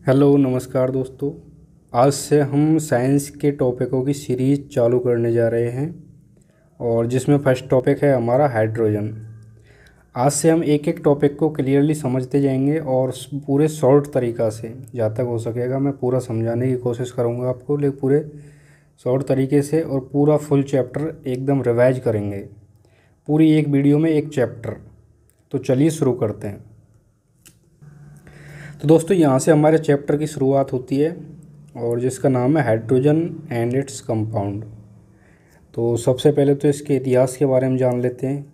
Hello नमस्कार दोस्तों। आज से हम साइंस के टॉपिकों की सीरीज चालू करने जा रहे हैं और जिसमें फर्स्ट टॉपिक है हमारा हाइड्रोजन। आज से हम एक एक टॉपिक को क्लियरली समझते जाएंगे और पूरे शॉर्ट तरीक़ा से जहाँ तक हो सकेगा मैं पूरा समझाने की कोशिश करूँगा आपको, लेकिन पूरे शॉर्ट तरीके से और पूरा फुल चैप्टर एकदम रिवाइज करेंगे पूरी एक वीडियो में एक चैप्टर। तो चलिए शुरू करते हैं। तो दोस्तों यहाँ से हमारे चैप्टर की शुरुआत होती है और जिसका नाम है हाइड्रोजन एंड इट्स कंपाउंड। तो सबसे पहले तो इसके इतिहास के बारे में जान लेते हैं।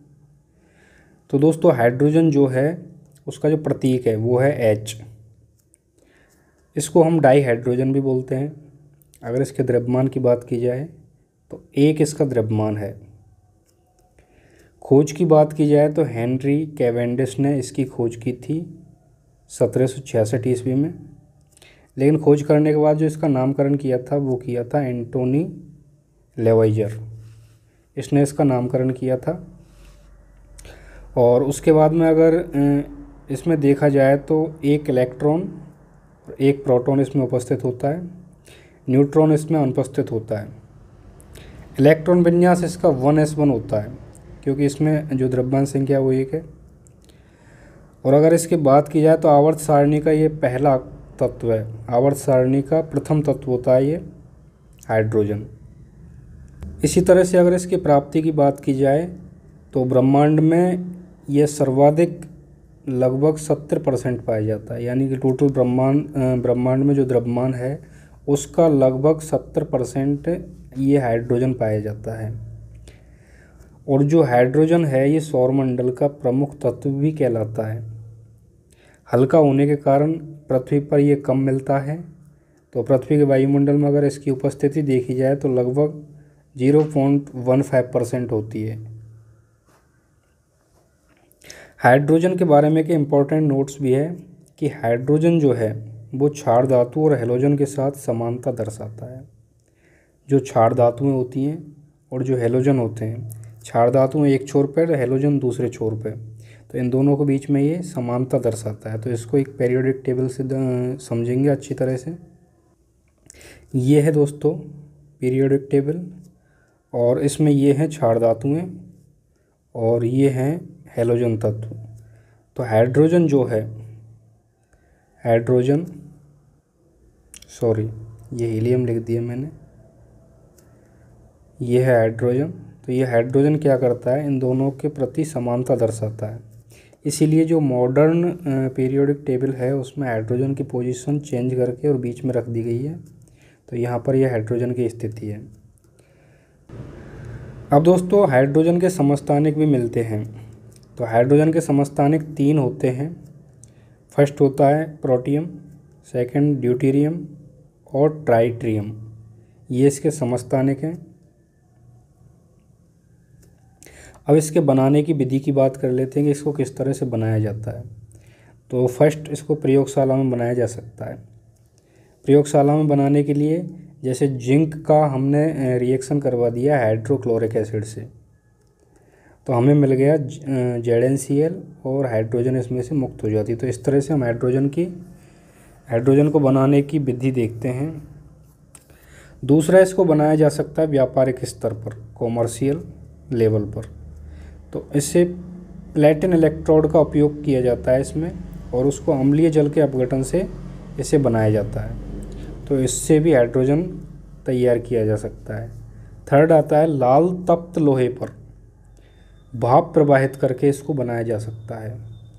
तो दोस्तों हाइड्रोजन जो है उसका जो प्रतीक है वो है H। इसको हम डाई हाइड्रोजन भी बोलते हैं। अगर इसके द्रव्यमान की बात की जाए तो एक इसका द्रव्यमान है। खोज की बात की जाए तो हेनरी कैवेंडिश ने इसकी खोज की थी 1766 ईस्वी में, लेकिन खोज करने के बाद जो इसका नामकरण किया था वो किया था एंटोनी लेवाइजर। इसने इसका नामकरण किया था। और उसके बाद में अगर इसमें देखा जाए तो एक इलेक्ट्रॉन और एक प्रोटॉन इसमें उपस्थित होता है, न्यूट्रॉन इसमें अनुपस्थित होता है। इलेक्ट्रॉन विन्यास इसका 1s1 होता है क्योंकि इसमें जो द्रव्यमान संख्या वो एक है। और अगर इसकी बात की जाए तो आवर्त सारणी का ये पहला तत्व है। आवर्त सारणी का प्रथम तत्व होता है ये हाइड्रोजन। इसी तरह से अगर इसकी प्राप्ति की बात की जाए तो ब्रह्मांड में ये सर्वाधिक लगभग 70% पाया जाता है, यानी कि टोटल ब्रह्मांड में जो द्रव्यमान है उसका लगभग 70% ये हाइड्रोजन पाया जाता है। और जो हाइड्रोजन है ये सौरमंडल का प्रमुख तत्व भी कहलाता है। हल्का होने के कारण पृथ्वी पर ये कम मिलता है। तो पृथ्वी के वायुमंडल में अगर इसकी उपस्थिति देखी जाए तो लगभग 0.15% होती है। हाइड्रोजन के बारे में एक इम्पॉर्टेंट नोट्स भी है कि हाइड्रोजन जो है वो क्षार धातु और हैलोजन के साथ समानता दर्शाता है। जो क्षार धातुएँ होती हैं और जो हैलोजन होते हैं, क्षार धातुएँ एक छोर पर, हैलोजन दूसरे छोर पर, तो इन दोनों के बीच में ये समानता दर्शाता है। तो इसको एक पीरियोडिक टेबल से समझेंगे अच्छी तरह से। ये है दोस्तों पीरियोडिक टेबल और इसमें ये हैं क्षार धातुएँ और ये हैं हैलोजन तत्व। तो हाइड्रोजन जो है, ये हीलियम लिख दिया मैंने, ये है हाइड्रोजन। तो ये हाइड्रोजन क्या करता है, इन दोनों के प्रति समानता दर्शाता है। इसीलिए जो मॉडर्न पीरियोडिक टेबल है उसमें हाइड्रोजन की पोजीशन चेंज करके और बीच में रख दी गई है। तो यहाँ पर यह हाइड्रोजन की स्थिति है। अब दोस्तों हाइड्रोजन के समस्थानिक भी मिलते हैं। तो हाइड्रोजन के समस्थानिक 3 होते हैं। फर्स्ट होता है प्रोटियम, सेकंड ड्यूटेरियम और ट्राइटिरियम। ये इसके समस्थानिक हैं। अब इसके बनाने की विधि की बात कर लेते हैं कि इसको किस तरह से बनाया जाता है। तो फर्स्ट इसको प्रयोगशाला में बनाया जा सकता है। प्रयोगशाला में बनाने के लिए जैसे जिंक का हमने रिएक्शन करवा दिया हाइड्रोक्लोरिक एसिड से, तो हमें मिल गया ZnCl और हाइड्रोजन इसमें से मुक्त हो जाती है। तो इस तरह से हम हाइड्रोजन को बनाने की विधि देखते हैं। दूसरा, इसको बनाया जा सकता है व्यापारिक स्तर पर, कॉमर्शियल लेवल पर। तो इससे प्लेटिन इलेक्ट्रोड का उपयोग किया जाता है इसमें और उसको अम्लीय जल के अपघटन से इसे बनाया जाता है। तो इससे भी हाइड्रोजन तैयार किया जा सकता है। थर्ड आता है लाल तप्त लोहे पर भाप प्रवाहित करके इसको बनाया जा सकता है।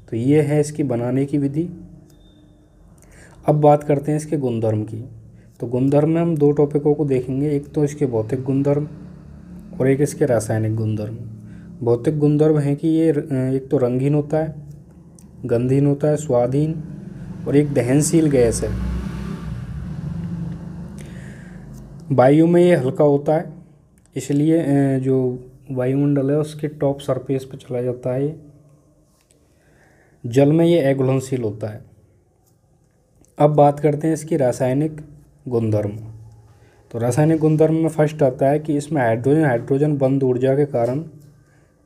तो ये है इसकी बनाने की विधि। अब बात करते हैं इसके गुणधर्म की। तो गुणधर्म में हम 2 टॉपिकों को देखेंगे, एक तो इसके भौतिक गुणधर्म और एक इसके रासायनिक गुणधर्म। भौतिक गुणधर्म है कि ये एक तो रंगहीन होता है, गंधहीन होता है, स्वादहीन और एक दहनशील गैस है। वायु में ये हल्का होता है, इसलिए जो वायुमंडल है उसके टॉप सरफेस पर चला जाता है। जल में ये अघुलनशील होता है। अब बात करते हैं इसकी रासायनिक गुणधर्म। तो रासायनिक गुणधर्म में फर्स्ट आता है कि इसमें हाइड्रोजन बंद ऊर्जा के कारण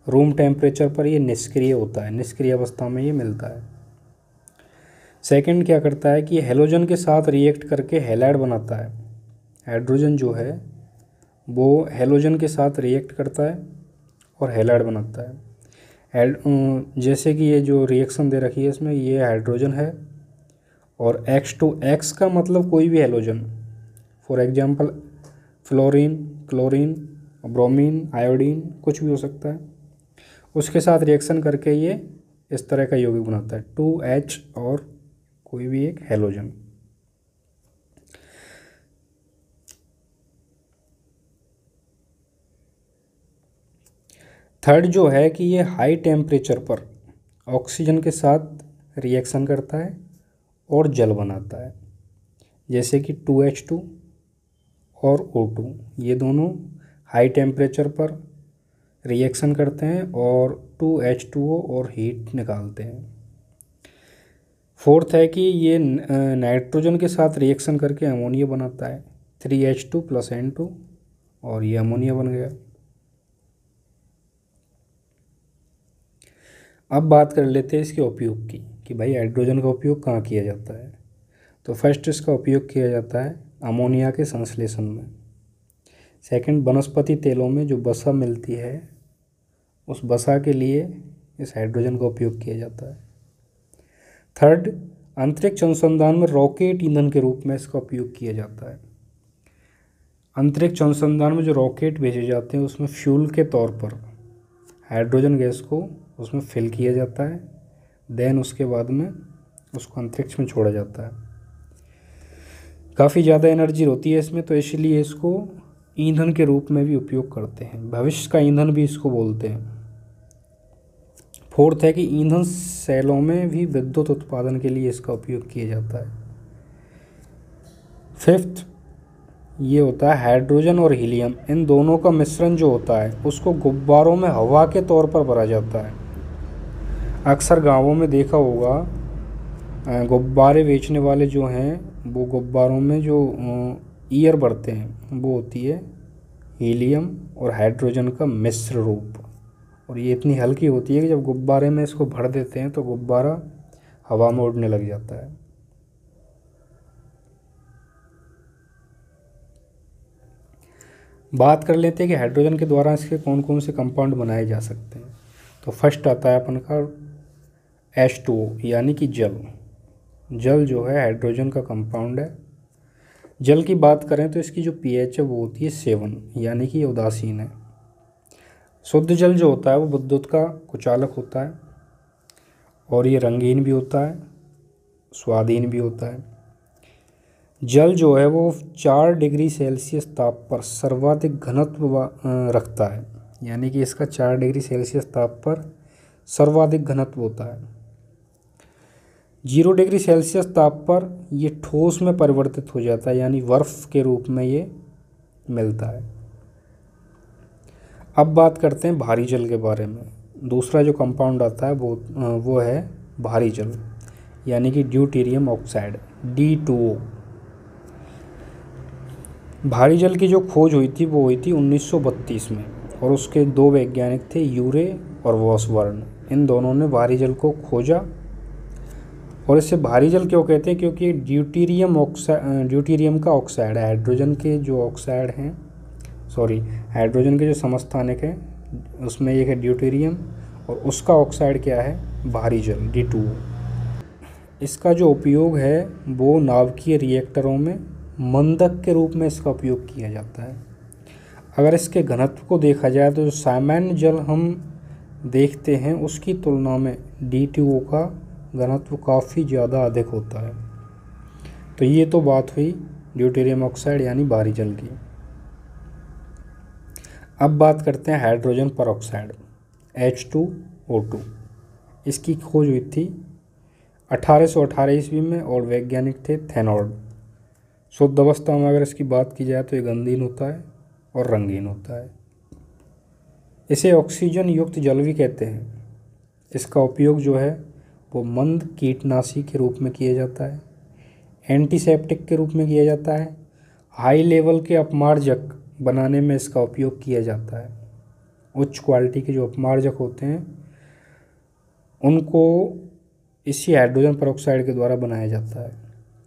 रूम टेम्परेचर पर ये निष्क्रिय होता है, निष्क्रिय अवस्था में ये मिलता है। सेकंड क्या करता है कि हेलोजन के साथ रिएक्ट करके हैलाइड बनाता है। हाइड्रोजन जो है वो हेलोजन के साथ रिएक्ट करता है और हैलाइड बनाता है। जैसे कि ये जो रिएक्शन दे रखी है इसमें, ये हाइड्रोजन है और X2X का मतलब कोई भी halogen, for example fluorine, chlorine, bromine, iodine, कुछ भी हो सकता है, उसके साथ रिएक्शन करके ये इस तरह का यौगिक बनाता है 2H और कोई भी एक हेलोजन। थर्ड जो है कि ये हाई टेम्परेचर पर ऑक्सीजन के साथ रिएक्शन करता है और जल बनाता है, जैसे कि 2H2 और O2, ये दोनों हाई टेम्परेचर पर रिएक्शन करते हैं और 2H2O और हीट निकालते हैं। फोर्थ है कि ये नाइट्रोजन के साथ रिएक्शन करके अमोनिया बनाता है 3H2 + N2 और ये अमोनिया बन गया। अब बात कर लेते हैं इसके उपयोग की कि भाई हाइड्रोजन का उपयोग कहाँ किया जाता है। तो फर्स्ट इसका उपयोग किया जाता है अमोनिया के संश्लेषण में। सेकंड, वनस्पति तेलों में जो वसा मिलती है उस वसा के लिए इस हाइड्रोजन का उपयोग किया जाता है। थर्ड, अंतरिक्ष अनुसंधान में रॉकेट ईंधन के रूप में इसका उपयोग किया जाता है। अंतरिक्ष अनुसंधान में जो रॉकेट भेजे जाते हैं उसमें फ्यूल के तौर पर हाइड्रोजन गैस को उसमें फिल किया जाता है, देन उसके बाद में उसको अंतरिक्ष में छोड़ा जाता है। काफ़ी ज़्यादा एनर्जी होती है इसमें, तो इसलिए इसको ईंधन के रूप में भी उपयोग करते हैं, भविष्य का ईंधन भी इसको बोलते हैं। फोर्थ है कि ईंधन सेलों में भी विद्युत उत्पादन के लिए इसका उपयोग किया जाता है। फिफ्थ, ये होता है हाइड्रोजन और हीलियम, इन दोनों का मिश्रण जो होता है उसको गुब्बारों में हवा के तौर पर भरा जाता है। अक्सर गांवों में देखा होगा गुब्बारे बेचने वाले जो हैं वो गुब्बारों में जो ईयर भरते हैं वो होती है हीलियम और हाइड्रोजन का मिश्र रूप, और ये इतनी हल्की होती है कि जब गुब्बारे में इसको भर देते हैं तो गुब्बारा हवा में उड़ने लग जाता है। बात कर लेते हैं कि हाइड्रोजन के द्वारा इसके कौन कौन से कंपाउंड बनाए जा सकते हैं। तो फर्स्ट आता है अपन का H2O यानी कि जल। जल जो है हाइड्रोजन का कंपाउंड है। जल की बात करें तो इसकी जो pH है वो होती है 7, यानी कि उदासीन है। शुद्ध जल जो होता है वो विद्युत का कुचालक होता है और ये रंगीन भी होता है, स्वादहीन भी होता है। जल जो है वो 4 डिग्री सेल्सियस ताप पर सर्वाधिक घनत्व रखता है, यानी कि इसका 4 डिग्री सेल्सियस ताप पर सर्वाधिक घनत्व होता है। 0 डिग्री सेल्सियस ताप पर ये ठोस में परिवर्तित हो जाता है, यानी बर्फ के रूप में ये मिलता है। अब बात करते हैं भारी जल के बारे में। दूसरा जो कंपाउंड आता है वो है भारी जल, यानी कि ड्यूटेरियम ऑक्साइड D2O। भारी जल की जो खोज हुई थी वो हुई थी 1932 में, और उसके 2 वैज्ञानिक थे, यूरे और वॉसबर्न। इन दोनों ने भारी जल को खोजा। और इसे भारी जल क्यों कहते हैं? क्योंकि ड्यूटेरियम का ऑक्साइड है। हाइड्रोजन के जो ऑक्साइड हैं, हाइड्रोजन के जो समस्थानिक हैं उसमें एक है ड्यूटेरियम और उसका ऑक्साइड क्या है? भारी जल D2O। इसका जो उपयोग है वो नाभिकीय रिएक्टरों में मंदक के रूप में इसका उपयोग किया जाता है। अगर इसके घनत्व को देखा जाए तो जो सामान्य जल हम देखते हैं उसकी तुलना में D2O का घनत्व काफ़ी ज़्यादा अधिक होता है। तो ये तो बात हुई ड्यूटेरियम ऑक्साइड यानी भारी जल की। अब बात करते हैं हाइड्रोजन परऑक्साइड H2O2। इसकी खोज हुई थी 1818 ईस्वी में और वैज्ञानिक थे थेनॉर्ड। शुद्ध अवस्था में अगर इसकी बात की जाए तो ये गंधहीन होता है और रंगीन होता है। इसे ऑक्सीजन युक्त जल भी कहते हैं। इसका उपयोग जो है वो मंद कीटनाशी के रूप में किया जाता है, एंटीसेप्टिक के रूप में किया जाता है, हाई लेवल के अपमार्जक बनाने में इसका उपयोग किया जाता है। उच्च क्वालिटी के जो अपमार्जक होते हैं उनको इसी हाइड्रोजन पेरोक्साइड के द्वारा बनाया जाता है।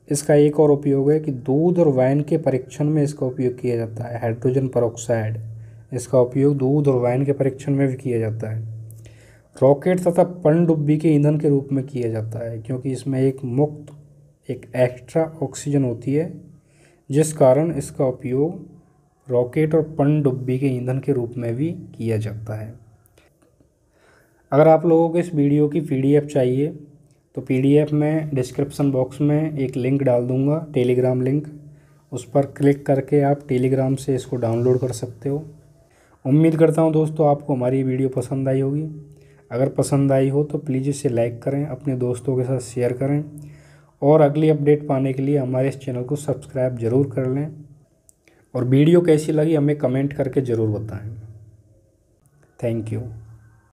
इसका एक और उपयोग है कि दूध और वाइन के परीक्षण में इसका उपयोग किया जाता है। हाइड्रोजन पेरोक्साइड, इसका उपयोग दूध और वाइन के परीक्षण में भी किया जाता है। रॉकेट तथा पनडुब्बी के ईंधन के रूप में किया जाता है, क्योंकि इसमें एक एक्स्ट्रा ऑक्सीजन होती है, जिस कारण इसका उपयोग रॉकेट और पनडुब्बी के ईंधन के रूप में भी किया जाता है। अगर आप लोगों को इस वीडियो की PDF चाहिए तो PDF में डिस्क्रिप्शन बॉक्स में एक लिंक डाल दूंगा, टेलीग्राम लिंक। उस पर क्लिक करके आप टेलीग्राम से इसको डाउनलोड कर सकते हो। उम्मीद करता हूँ दोस्तों आपको हमारी वीडियो पसंद आई होगी। अगर पसंद आई हो तो प्लीज़ इसे लाइक करें, अपने दोस्तों के साथ शेयर करें और अगली अपडेट पाने के लिए हमारे इस चैनल को सब्सक्राइब ज़रूर कर लें। और वीडियो कैसी लगी हमें कमेंट करके ज़रूर बताएं। Thank you.